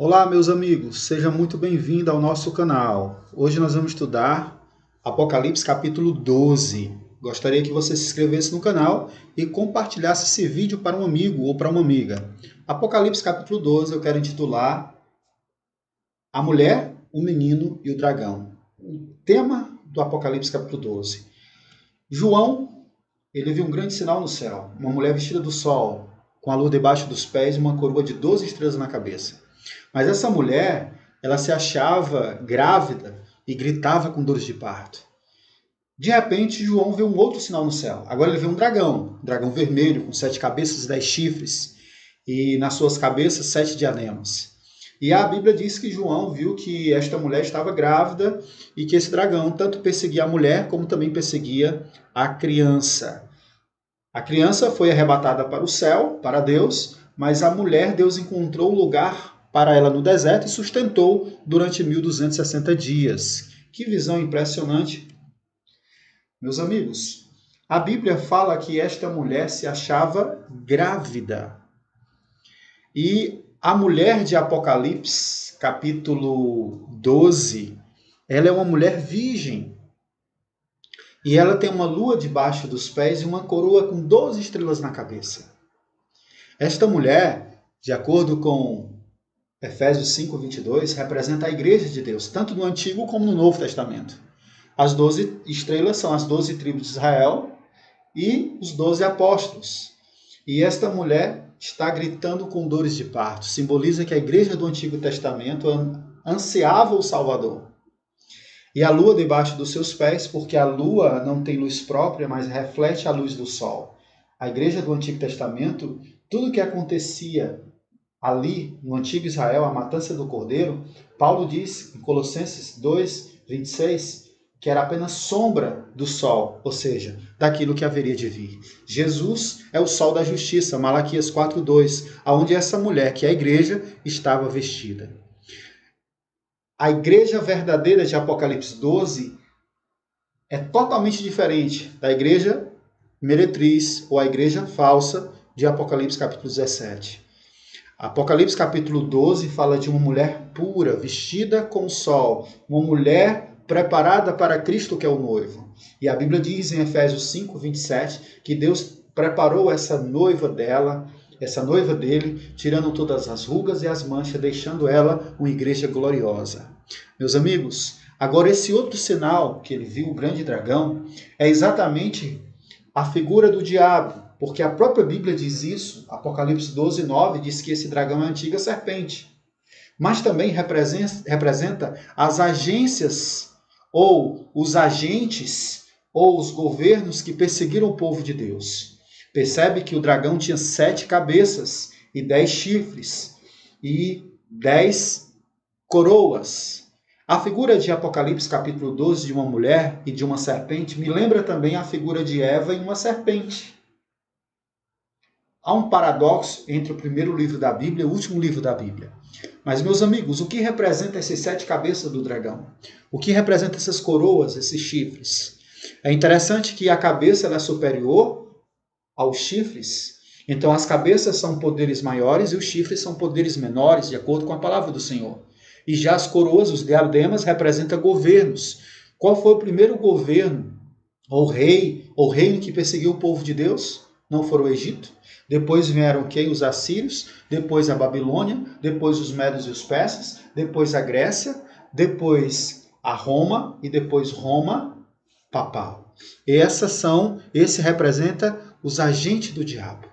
Olá, meus amigos, seja muito bem-vindo ao nosso canal. Hoje nós vamos estudar Apocalipse capítulo 12. Gostaria que você se inscrevesse no canal e compartilhasse esse vídeo para um amigo ou para uma amiga. Apocalipse capítulo 12 eu quero intitular A Mulher, o Menino e o Dragão. O tema do Apocalipse capítulo 12. João, ele viu um grande sinal no céu, uma mulher vestida do sol, com a lua debaixo dos pés e uma coroa de 12 estrelas na cabeça. Mas essa mulher, ela se achava grávida e gritava com dores de parto. De repente, João vê um outro sinal no céu. Agora ele vê um dragão vermelho com 7 cabeças e 10 chifres, e nas suas cabeças 7 diademas. E a Bíblia diz que João viu que esta mulher estava grávida e que esse dragão tanto perseguia a mulher como também perseguia a criança. A criança foi arrebatada para o céu, para Deus, mas a mulher, Deus encontrou um lugar para ela no deserto e sustentou durante 1260 dias. Que visão impressionante. Meus amigos, a Bíblia fala que esta mulher se achava grávida. E a mulher de Apocalipse, capítulo 12, ela é uma mulher virgem. E ela tem uma lua debaixo dos pés e uma coroa com 12 estrelas na cabeça. Esta mulher, de acordo com Efésios 5:22, representa a igreja de Deus, tanto no Antigo como no Novo Testamento. As 12 estrelas são as 12 tribos de Israel e os 12 apóstolos. E esta mulher está gritando com dores de parto. Simboliza que a igreja do Antigo Testamento ansiava o Salvador. E a lua debaixo dos seus pés, porque a lua não tem luz própria, mas reflete a luz do sol. A igreja do Antigo Testamento, tudo o que acontecia ali no antigo Israel, a matança do cordeiro, Paulo diz em Colossenses 2:26, que era apenas sombra do sol, ou seja, daquilo que haveria de vir. Jesus é o sol da justiça, Malaquias 4:2, aonde essa mulher, que é a igreja, estava vestida. A igreja verdadeira de Apocalipse 12 é totalmente diferente da igreja meretriz ou a igreja falsa de Apocalipse capítulo 17. Apocalipse capítulo 12 fala de uma mulher pura, vestida com o sol, uma mulher preparada para Cristo, que é o noivo. E a Bíblia diz em Efésios 5:27 que Deus preparou essa noiva dele, tirando todas as rugas e as manchas, deixando ela uma igreja gloriosa. Meus amigos, agora esse outro sinal que ele viu, o grande dragão, é exatamente a figura do diabo, porque a própria Bíblia diz isso. Apocalipse 12:9 diz que esse dragão é a antiga serpente, mas também representa as agências ou os agentes ou os governos que perseguiram o povo de Deus. Percebe que o dragão tinha 7 cabeças e 10 chifres e 10 coroas. A figura de Apocalipse capítulo 12 de uma mulher e de uma serpente me lembra também a figura de Eva e uma serpente. Há um paradoxo entre o primeiro livro da Bíblia e o último livro da Bíblia. Mas, meus amigos, o que representa essas 7 cabeças do dragão? O que representa essas coroas, esses chifres? É interessante que a cabeça é superior aos chifres. Então, as cabeças são poderes maiores e os chifres são poderes menores, de acordo com a palavra do Senhor. E já as coroas, os diademas, representam governos. Qual foi o primeiro governo, ou rei, ou reino que perseguiu o povo de Deus? Não foi o Egito? Depois vieram quem? Os assírios, depois a Babilônia, depois os medos e os persas, depois a Grécia, depois a Roma e depois Roma papal. Esse representa os agentes do diabo.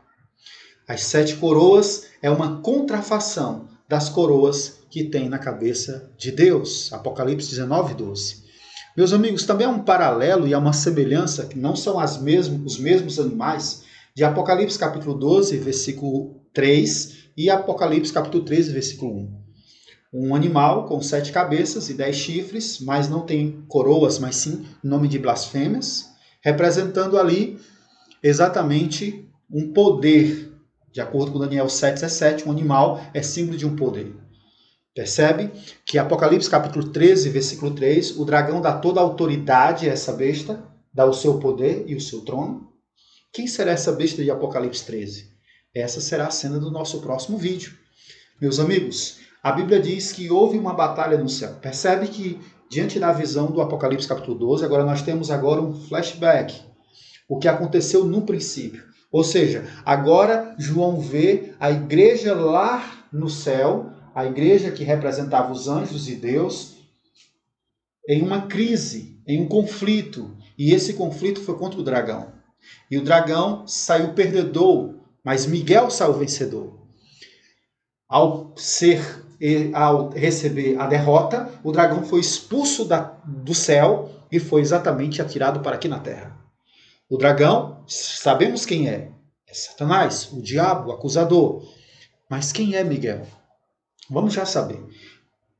As 7 coroas é uma contrafação das coroas que tem na cabeça de Deus. Apocalipse 19:12. Meus amigos, também há um paralelo e há uma semelhança, que não são os mesmos animais, de Apocalipse capítulo 12, versículo 3 e Apocalipse capítulo 13, versículo 1. Um animal com 7 cabeças e 10 chifres, mas não tem coroas, mas sim nome de blasfêmias, representando ali exatamente um poder. De acordo com Daniel 7:17, um animal é símbolo de um poder. Percebe que Apocalipse capítulo 13, versículo 3, o dragão dá toda a autoridade a essa besta, dá o seu poder e o seu trono. Quem será essa besta de Apocalipse 13? Essa será a cena do nosso próximo vídeo. Meus amigos, A Bíblia diz que houve uma batalha no céu. Percebe que, diante da visão do Apocalipse capítulo 12, agora nós temos agora um flashback. O que aconteceu no princípio. Ou seja, agora João vê a igreja lá no céu, a igreja que representava os anjos de Deus, em uma crise, em um conflito. E esse conflito foi contra o dragão. E o dragão saiu perdedor, mas Miguel saiu vencedor. Ao receber a derrota, o dragão foi expulso do céu e foi exatamente atirado para aqui na terra. O dragão, sabemos quem é. É Satanás, o diabo, o acusador. Mas quem é Miguel? Vamos já saber.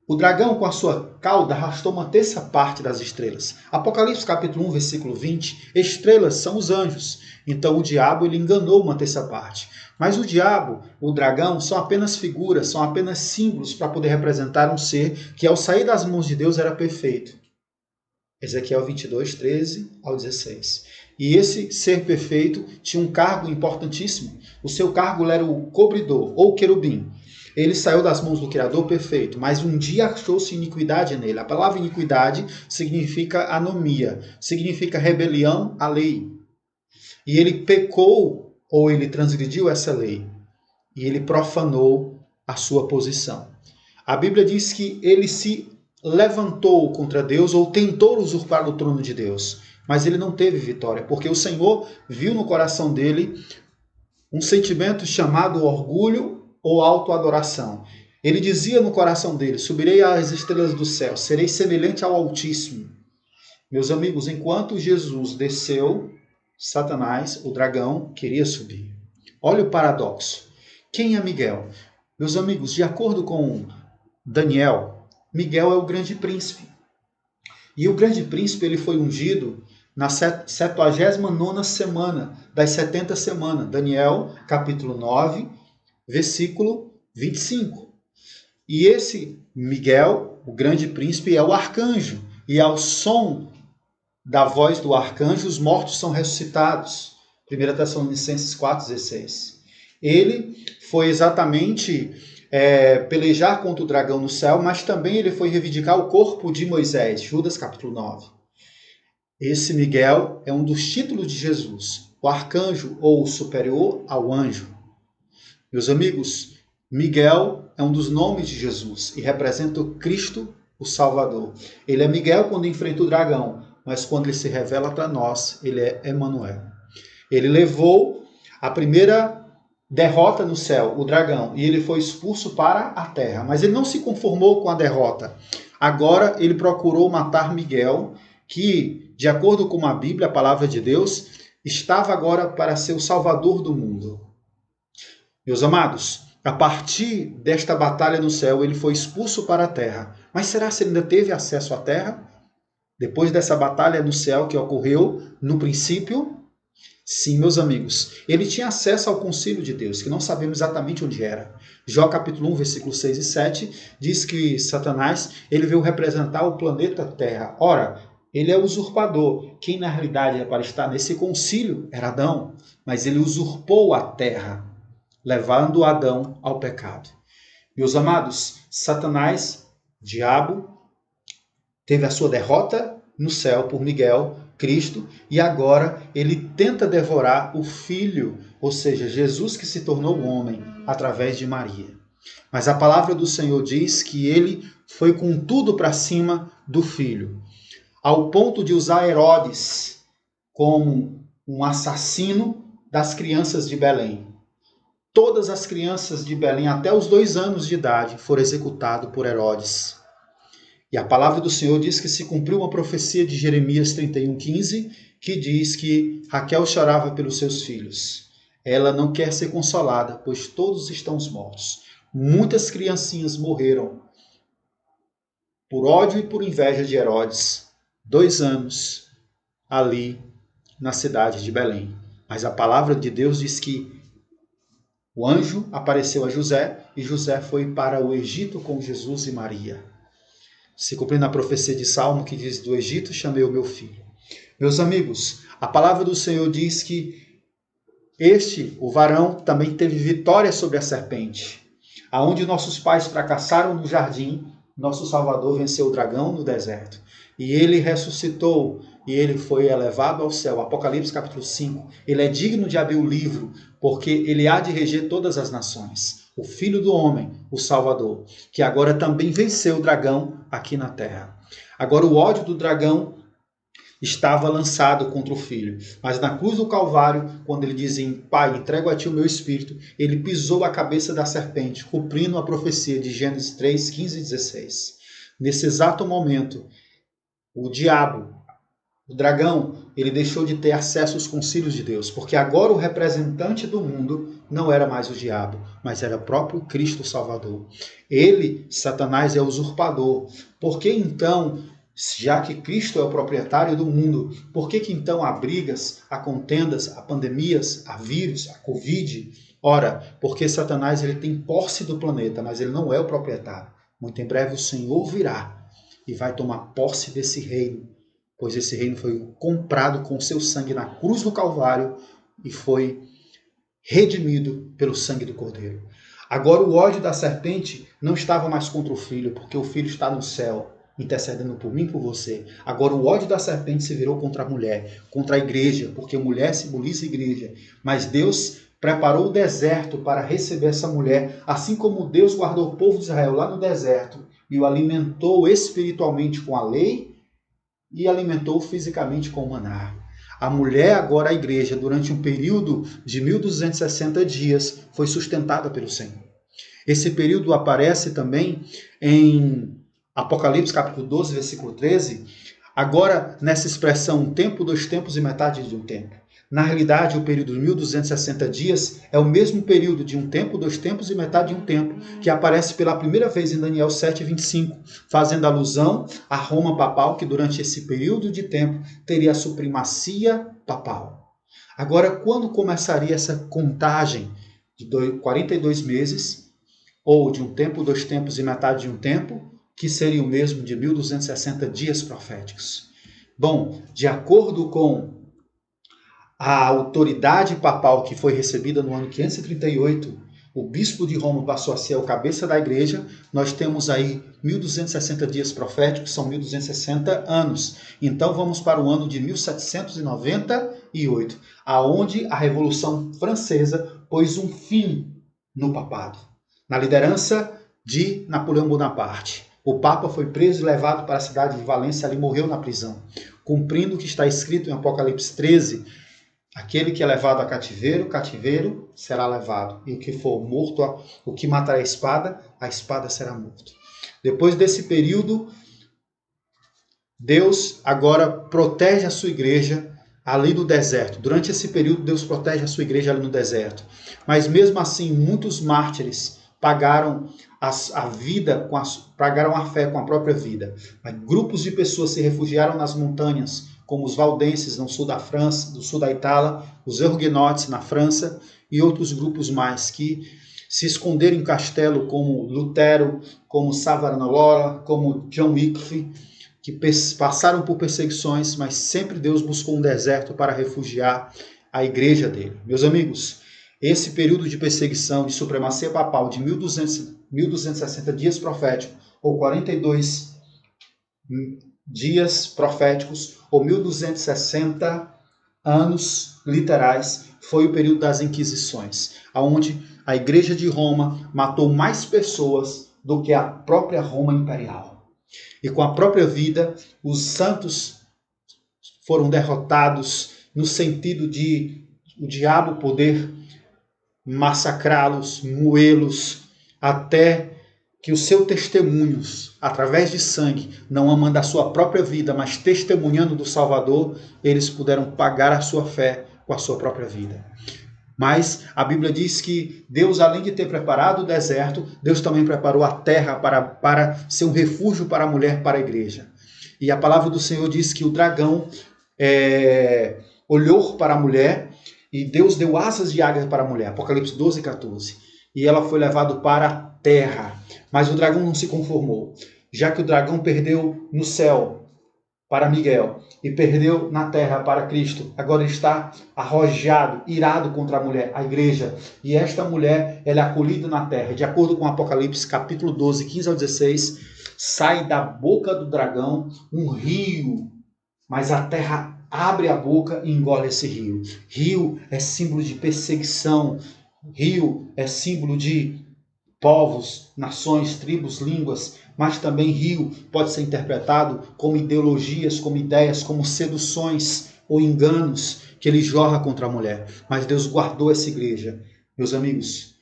O dragão, com a sua cauda, arrastou uma terça parte das estrelas. Apocalipse capítulo 1, versículo 20, estrelas são os anjos. Então o diabo ele enganou uma terça parte. Mas o diabo, o dragão, são apenas figuras, são apenas símbolos para poder representar um ser que ao sair das mãos de Deus era perfeito. Ezequiel 22, 13 ao 16. E esse ser perfeito tinha um cargo importantíssimo. O seu cargo era o cobridor, ou querubim. Ele saiu das mãos do Criador perfeito, mas um dia achou-se iniquidade nele. A palavra iniquidade significa anomia, significa rebelião à lei. E ele pecou, ou ele transgrediu essa lei. E ele profanou a sua posição. A Bíblia diz que ele se levantou contra Deus ou tentou usurpar o trono de Deus. Mas ele não teve vitória, porque o Senhor viu no coração dele um sentimento chamado orgulho ou autoadoração. Ele dizia no coração dele: subirei às estrelas do céu, serei semelhante ao Altíssimo. Meus amigos, enquanto Jesus desceu, Satanás, o dragão, queria subir. Olha o paradoxo. Quem é Miguel? Meus amigos, de acordo com Daniel, Miguel é o grande príncipe. E o grande príncipe ele foi ungido na 79ª semana das 70 semanas. Daniel, capítulo 9, versículo 25. E esse Miguel, o grande príncipe, é o arcanjo. E ao som da voz do arcanjo, os mortos são ressuscitados. 1 Tessalonicenses 4,16. Ele foi exatamente pelejar contra o dragão no céu, mas também ele foi reivindicar o corpo de Moisés. Judas capítulo 9. Esse Miguel é um dos títulos de Jesus, o arcanjo ou o superior ao anjo. Meus amigos, Miguel é um dos nomes de Jesus e representa o Cristo, o Salvador. Ele é Miguel quando enfrenta o dragão, mas quando ele se revela para nós, ele é Emanuel. Ele levou a primeira derrota no céu, o dragão, e ele foi expulso para a terra. Mas ele não se conformou com a derrota. Agora ele procurou matar Miguel, que, de acordo com a Bíblia, a palavra de Deus, estava agora para ser o salvador do mundo. Meus amados, a partir desta batalha no céu, ele foi expulso para a terra. Mas será que ele ainda teve acesso à terra? Depois dessa batalha no céu que ocorreu no princípio? Sim, meus amigos. Ele tinha acesso ao concílio de Deus, que não sabemos exatamente onde era. Jó capítulo 1, versículos 6 e 7, diz que Satanás ele veio representar o planeta Terra. Ora, ele é usurpador. Quem na realidade era para estar nesse concílio era Adão, mas ele usurpou a terra, levando Adão ao pecado. Meus amados, Satanás, diabo, teve a sua derrota no céu por Miguel, Cristo, e agora ele tenta devorar o Filho, ou seja, Jesus que se tornou homem através de Maria. Mas a palavra do Senhor diz que ele foi com tudo para cima do Filho, ao ponto de usar Herodes como um assassino das crianças de Belém. Todas as crianças de Belém, até os 2 anos de idade, foram executadas por Herodes. E a palavra do Senhor diz que se cumpriu uma profecia de Jeremias 31,15, que diz que Raquel chorava pelos seus filhos. Ela não quer ser consolada, pois todos estão mortos. Muitas criancinhas morreram por ódio e por inveja de Herodes. 2 anos ali na cidade de Belém. Mas a palavra de Deus diz que o anjo apareceu a José e José foi para o Egito com Jesus e Maria. Se cumprindo a profecia de Salmo que diz: do Egito chamei o meu filho. Meus amigos, a palavra do Senhor diz que o varão, também teve vitória sobre a serpente. Aonde nossos pais fracassaram no jardim, nosso Salvador venceu o dragão no deserto. E ele ressuscitou e ele foi elevado ao céu. Apocalipse capítulo 5. Ele é digno de abrir o livro, porque ele há de reger todas as nações. O Filho do Homem, o Salvador, que agora também venceu o dragão aqui na terra. Agora o ódio do dragão estava lançado contra o Filho. Mas na cruz do Calvário, quando ele diz, Pai, entrego a ti o meu espírito, ele pisou a cabeça da serpente, cumprindo a profecia de Gênesis 3, 15 e 16. Nesse exato momento, o diabo, o dragão, ele deixou de ter acesso aos concílios de Deus, porque agora o representante do mundo não era mais o diabo, mas era o próprio Cristo Salvador. Ele, Satanás, é usurpador. Por que então, já que Cristo é o proprietário do mundo, por que então há brigas, há contendas, há pandemias, há vírus, há Covid? Ora, porque Satanás ele tem posse do planeta, mas ele não é o proprietário. Muito em breve o Senhor virá e vai tomar posse desse reino, pois esse reino foi comprado com seu sangue na cruz do Calvário e foi redimido pelo sangue do Cordeiro. Agora o ódio da serpente não estava mais contra o Filho, porque o Filho está no céu, intercedendo por mim e por você. Agora o ódio da serpente se virou contra a mulher, contra a igreja, porque mulher simboliza a igreja. Mas Deus preparou o deserto para receber essa mulher, assim como Deus guardou o povo de Israel lá no deserto e o alimentou espiritualmente com a lei e alimentou fisicamente com o maná. A mulher, agora a igreja, durante um período de 1260 dias, foi sustentada pelo Senhor. Esse período aparece também em Apocalipse capítulo 12, versículo 13, agora nessa expressão um tempo, 2 tempos e metade de um tempo. Na realidade, o período de 1260 dias é o mesmo período de um tempo, 2 tempos e metade de um tempo, que aparece pela primeira vez em Daniel 7, 25, fazendo alusão à Roma papal, que durante esse período de tempo teria a supremacia papal. Agora, quando começaria essa contagem de 42 meses, ou de um tempo, 2 tempos e metade de um tempo, que seria o mesmo de 1260 dias proféticos? Bom, de acordo com a autoridade papal que foi recebida no ano 538, o bispo de Roma passou a ser o cabeça da igreja, nós temos aí 1260 dias proféticos, são 1260 anos. Então vamos para o ano de 1798, aonde a Revolução Francesa pôs um fim no papado, na liderança de Napoleão Bonaparte. O Papa foi preso e levado para a cidade de Valência, ali morreu na prisão, cumprindo o que está escrito em Apocalipse 13, aquele que é levado a cativeiro, cativeiro será levado, e o que for morto, o que matar a espada será morto. Depois desse período, Deus agora protege a sua igreja ali no deserto. Durante esse período, Deus protege a sua igreja ali no deserto. Mas mesmo assim, muitos mártires pagaram a vida, pagaram a fé com a própria vida. Mas grupos de pessoas se refugiaram nas montanhas, como os valdenses no sul da França, do sul da Itália, os huguenotes na França e outros grupos mais que se esconderam em castelo, como Lutero, como Savonarola, como John Wycliffe, que passaram por perseguições, mas sempre Deus buscou um deserto para refugiar a igreja dele. Meus amigos, esse período de perseguição, de supremacia papal de 1260 dias proféticos, ou 42 dias proféticos, ou 1260 anos literais, foi o período das Inquisições, onde a Igreja de Roma matou mais pessoas do que a própria Roma imperial. E com a própria vida, os santos foram derrotados no sentido de o diabo poder massacrá-los, moê-los, até que os seus testemunhos, através de sangue, não amando a sua própria vida, mas testemunhando do Salvador, eles puderam pagar a sua fé com a sua própria vida. Mas a Bíblia diz que Deus, além de ter preparado o deserto, Deus também preparou a terra para ser um refúgio para a mulher, para a igreja. E a palavra do Senhor diz que o dragão olhou para a mulher e Deus deu asas de águia para a mulher. Apocalipse 12, 14. E ela foi levada para a terra. Mas o dragão não se conformou. Já que o dragão perdeu no céu para Miguel e perdeu na terra para Cristo, agora está arrojado, irado contra a mulher, a igreja. E esta mulher, ela é acolhida na terra. De acordo com Apocalipse, capítulo 12, 15 ao 16, sai da boca do dragão um rio, mas a terra abre a boca e engole esse rio. Rio é símbolo de perseguição, rio é símbolo de povos, nações, tribos, línguas, mas também rio pode ser interpretado como ideologias, como ideias, como seduções ou enganos que ele jorra contra a mulher. Mas Deus guardou essa igreja. Meus amigos,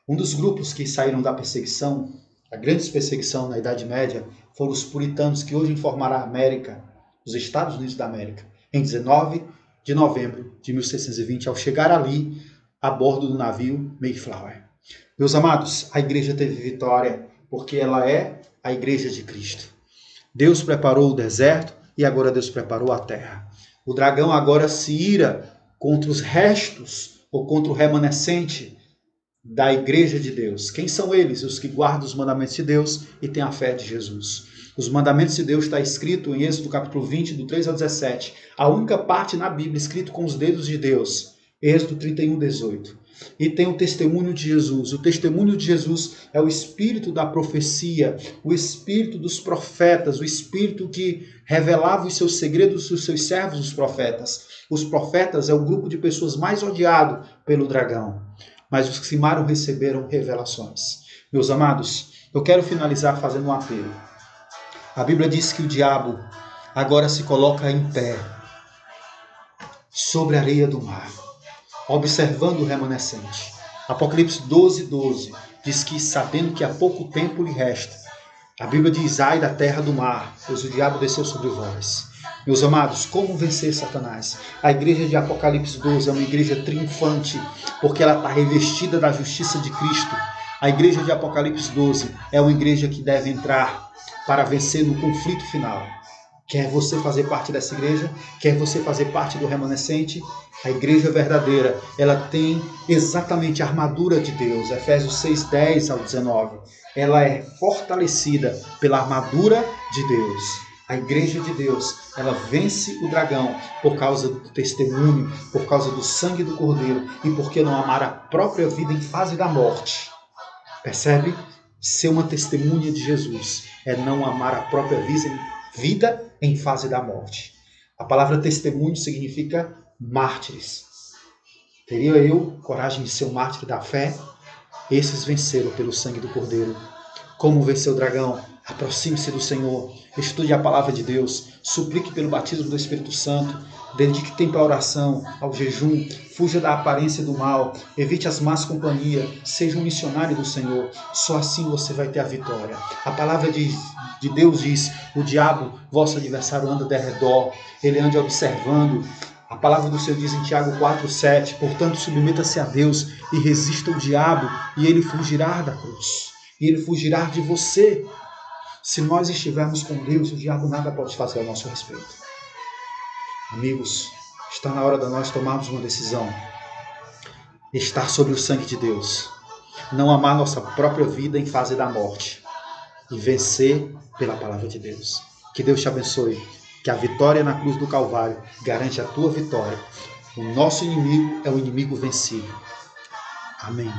um dos grupos que saíram da perseguição, a grande perseguição na Idade Média, foram os puritanos, que hoje informará a América, os Estados Unidos da América, em 19 de novembro de 1620, ao chegar ali a bordo do navio Mayflower. Meus amados, a igreja teve vitória porque ela é a igreja de Cristo. Deus preparou o deserto e agora Deus preparou a terra. O dragão agora se ira contra os restos ou contra o remanescente da igreja de Deus. Quem são eles? Os que guardam os mandamentos de Deus e têm a fé de Jesus. Os mandamentos de Deus está escrito em Êxodo capítulo 20, do 3 ao 17. A única parte na Bíblia escrito com os dedos de Deus. Êxodo 31, 18. E tem o testemunho de Jesus. O testemunho de Jesus é o espírito da profecia, o espírito dos profetas, o espírito que revelava os seus segredos dos seus servos, os profetas. Os profetas é o grupo de pessoas mais odiado pelo dragão, mas os que se amaram receberam revelações. Meus amados, eu quero finalizar fazendo um apelo. A Bíblia diz que o diabo agora se coloca em pé sobre a areia do mar, observando o remanescente. Apocalipse 12, 12 diz que, sabendo que há pouco tempo lhe resta, a Bíblia diz: ai da terra do mar, pois o diabo desceu sobre vós. Meus amados, como vencer Satanás? A igreja de Apocalipse 12 é uma igreja triunfante, porque ela está revestida da justiça de Cristo. A igreja de Apocalipse 12 é uma igreja que deve entrar para vencer no conflito final. Quer você fazer parte dessa igreja? Quer você fazer parte do remanescente? A igreja verdadeira, ela tem exatamente a armadura de Deus. Efésios 6, 10 ao 19. Ela é fortalecida pela armadura de Deus. A igreja de Deus, ela vence o dragão por causa do testemunho, por causa do sangue do Cordeiro e porque não amar a própria vida em fase da morte. Percebe? Ser uma testemunha de Jesus é não amar a própria vida em fase da morte. A palavra testemunho significa mártires. Teria eu coragem de ser um mártir da fé? Esses venceram pelo sangue do Cordeiro. Como vencer o dragão? Aproxime-se do Senhor, estude a palavra de Deus, suplique pelo batismo do Espírito Santo, dedique tempo à oração, ao jejum, fuja da aparência do mal, evite as más companhias, seja um missionário do Senhor. Só assim você vai ter a vitória. A palavra de Deus diz: o diabo, vosso adversário, anda de redor, ele anda observando. A palavra do Senhor diz em Tiago 4,7: portanto, submeta-se a Deus e resista ao diabo, e ele fugirá da cruz. E ele fugirá de você. Se nós estivermos com Deus, o diabo nada pode fazer a nosso respeito. Amigos, está na hora de nós tomarmos uma decisão. Estar sobre o sangue de Deus. Não amar nossa própria vida em fase da morte. E vencer pela palavra de Deus. Que Deus te abençoe. Que a vitória na cruz do Calvário garante a tua vitória. O nosso inimigo é o inimigo vencido. Amém.